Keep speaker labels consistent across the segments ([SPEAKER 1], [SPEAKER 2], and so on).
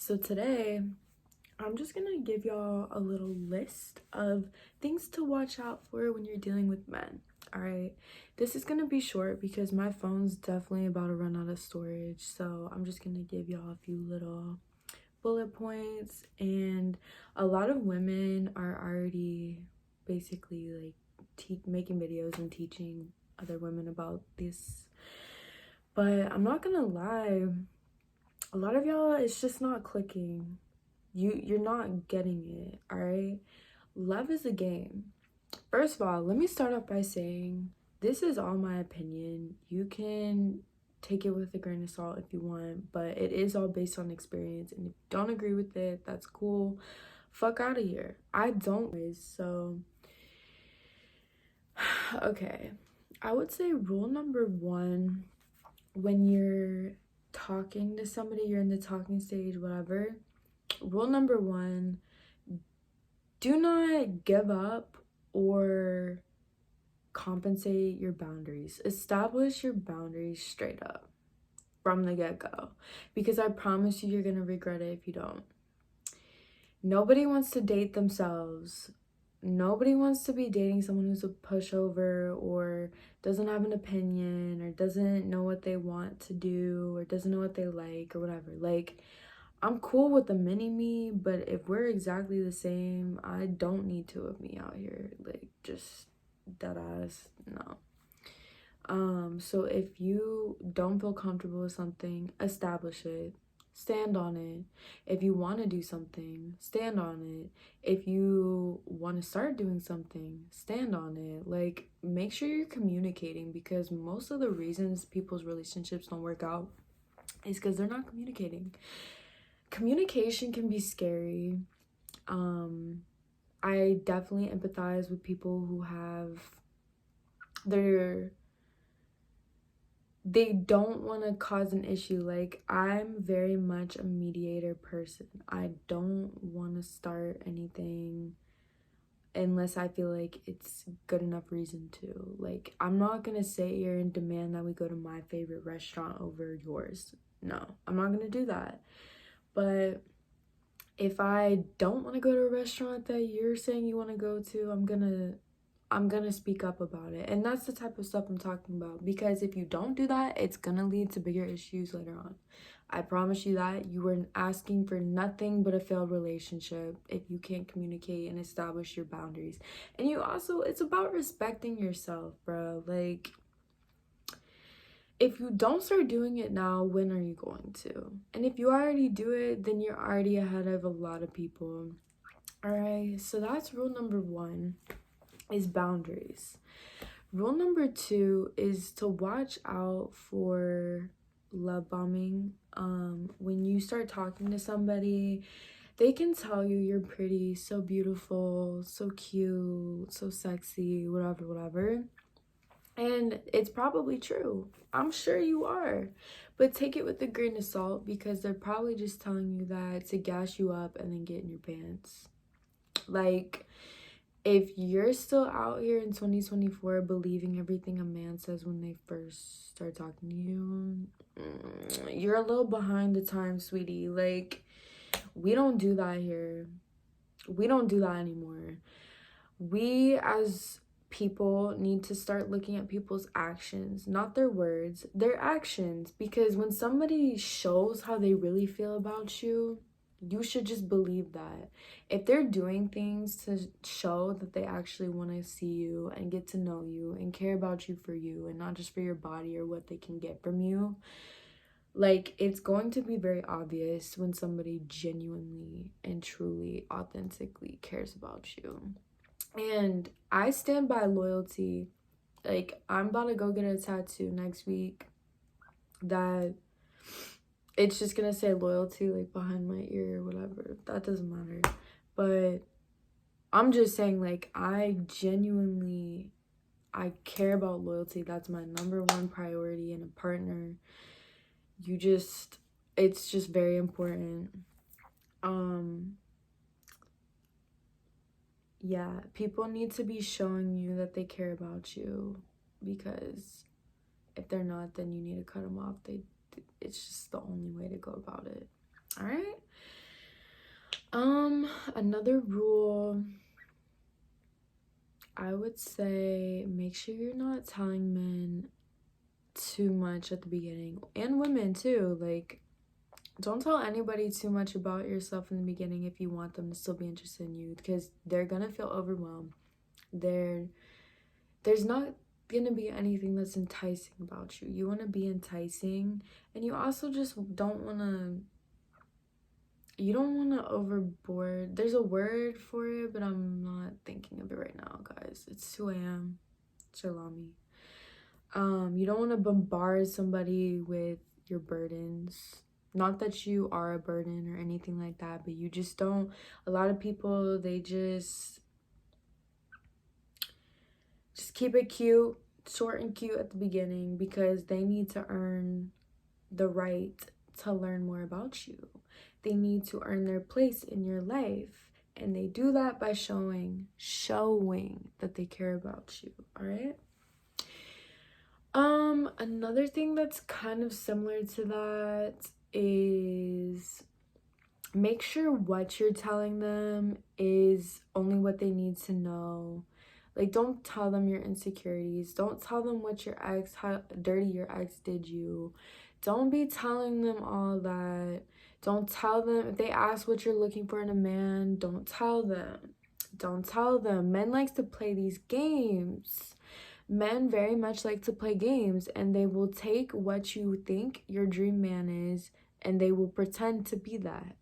[SPEAKER 1] So today I'm just gonna give y'all a little list of things to watch out for when you're dealing with men. All right, this is gonna be short because my phone's definitely about to run out of storage, so I'm just gonna give y'all a few little bullet points. And a lot of women are already basically like making videos and teaching other women about this, but I'm not gonna lie, a lot of y'all, it's just not clicking. You're not getting it. All right, love is a game. First of all, let me start off by saying this is all my opinion. You can take it with a grain of salt if you want, but it is all based on experience, and if you don't agree with it, that's cool. Fuck out of here. I don't. So okay, I would say rule number one, when you're talking to somebody, you're in the talking stage, whatever. Rule number one, do not give up or compensate your boundaries. Establish your boundaries straight up from the get-go, because I promise you, you're gonna regret it if you don't. Nobody wants to date themselves. Nobody wants to be dating someone who's a pushover or doesn't have an opinion or doesn't know what they want to do or doesn't know what they like or whatever. Like, I'm cool with the mini me, but if we're exactly the same, I don't need two of me out here. Like, just dead ass, no. So if you don't feel comfortable with something, establish it. Stand on it. If you want to do something, stand on it. If you want to start doing something, stand on it. Like, make sure you're communicating, because most of the reasons people's relationships don't work out is because they're not communicating. Communication can be scary. I definitely empathize with people who have they don't want to cause an issue. Like, I'm very much a mediator person. I don't want to start anything unless I feel like it's good enough reason to. Like, I'm not gonna sit here and demand that we go to my favorite restaurant over yours. No, I'm not gonna do that. But if I don't want to go to a restaurant that you're saying you want to go to, I'm gonna speak up about it. And that's the type of stuff I'm talking about, because if you don't do that, it's gonna lead to bigger issues later on. I promise you that. You were asking for nothing but a failed relationship if you can't communicate and establish your boundaries. And you also, it's about respecting yourself, bro. Like, if you don't start doing it now, when are you going to? And if you already do it, then you're already ahead of a lot of people. All right, so that's rule number one, is boundaries. Rule number two is to watch out for love bombing. When you start talking to somebody, they can tell you you're pretty, so beautiful, so cute, so sexy, whatever. And it's probably true. I'm sure you are. But take it with a grain of salt, because they're probably just telling you that to gas you up and then get in your pants. Like, if you're still out here in 2024 believing everything a man says when they first start talking to you, you're a little behind the times, sweetie. Like, we don't do that here. We don't do that anymore. We as people need to start looking at people's actions, not their words, their actions. Because when somebody shows how they really feel about you, you should just believe that. If they're doing things to show that they actually want to see you and get to know you and care about you for you and not just for your body or what they can get from you, like, it's going to be very obvious when somebody genuinely and truly, authentically cares about you. And I stand by loyalty. Like, I'm about to go get a tattoo next week that it's just gonna say loyalty, like, behind my ear or whatever. That doesn't matter. But I'm just saying, like, I care about loyalty. That's my number one priority in a partner. It's just very important. Yeah, people need to be showing you that they care about you, because if they're not, then you need to cut them off. It's just the only way to go about it. All right? Another rule, I would say, make sure you're not telling men too much at the beginning, and women too. Like, don't tell anybody too much about yourself in the beginning if you want them to still be interested in you, because they're gonna feel overwhelmed. There's not gonna be anything that's enticing about you. You want to be enticing, and you also just don't want to, you don't want to overboard. There's a word for it, but I'm not thinking of it right now, guys. It's 2 a.m. Shalami. You don't want to bombard somebody with your burdens. Not that you are a burden or anything like that, but you just don't. A lot of people, they just keep it cute, short and cute at the beginning, because they need to earn the right to learn more about you. They need to earn their place in your life, and they do that by showing that they care about you. All right. Another thing that's kind of similar to that is make sure what you're telling them is only what they need to know. Like, don't tell them your insecurities. Don't tell them how dirty your ex did you. Don't be telling them all that. Don't tell them, if they ask what you're looking for in a man, don't tell them. Don't tell them. Men likes to play these games. Men very much like to play games, and they will take what you think your dream man is, and they will pretend to be that.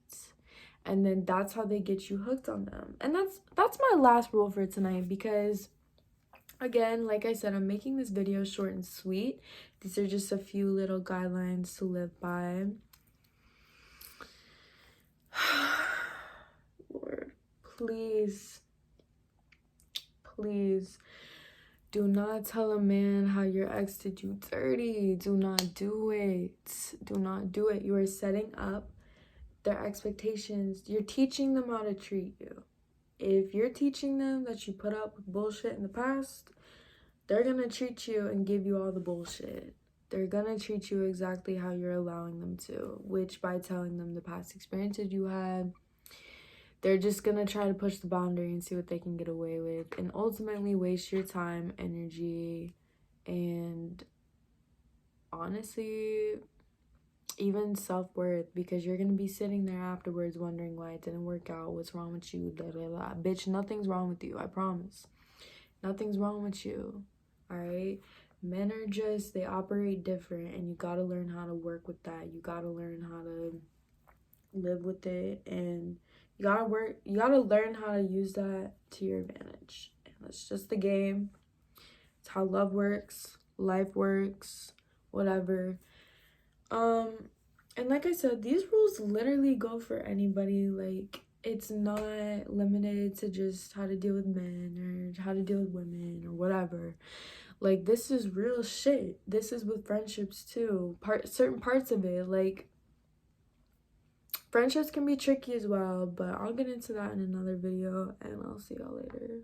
[SPEAKER 1] And then that's how they get you hooked on them. And that's my last rule for tonight, because again, like I said, I'm making this video short and sweet. These are just a few little guidelines to live by. Lord, please do not tell a man how your ex did you dirty. Do not do it. Do not do it. You are setting up their expectations. You're teaching them how to treat you. If you're teaching them that you put up with bullshit in the past, they're gonna treat you and give you all the bullshit. They're gonna treat you exactly how you're allowing them to, which by telling them the past experiences you had, they're just gonna try to push the boundary and see what they can get away with, and ultimately waste your time, energy, and honestly, even self-worth, because you're gonna be sitting there afterwards wondering why it didn't work out, what's wrong with you, blah blah blah. Bitch, nothing's wrong with you, I promise. Nothing's wrong with you. All right. Men are just, they operate different, and you got to learn how to work with that. You got to learn how to live with it, and you got to learn how to use that to your advantage. And that's just the game. It's how love works, life works, whatever. And like I said, these rules literally go for anybody. Like, it's not limited to just how to deal with men or how to deal with women or whatever. Like, this is real shit. This is with friendships too. Certain parts of it, like, friendships can be tricky as well, but I'll get into that in another video, and I'll see y'all later.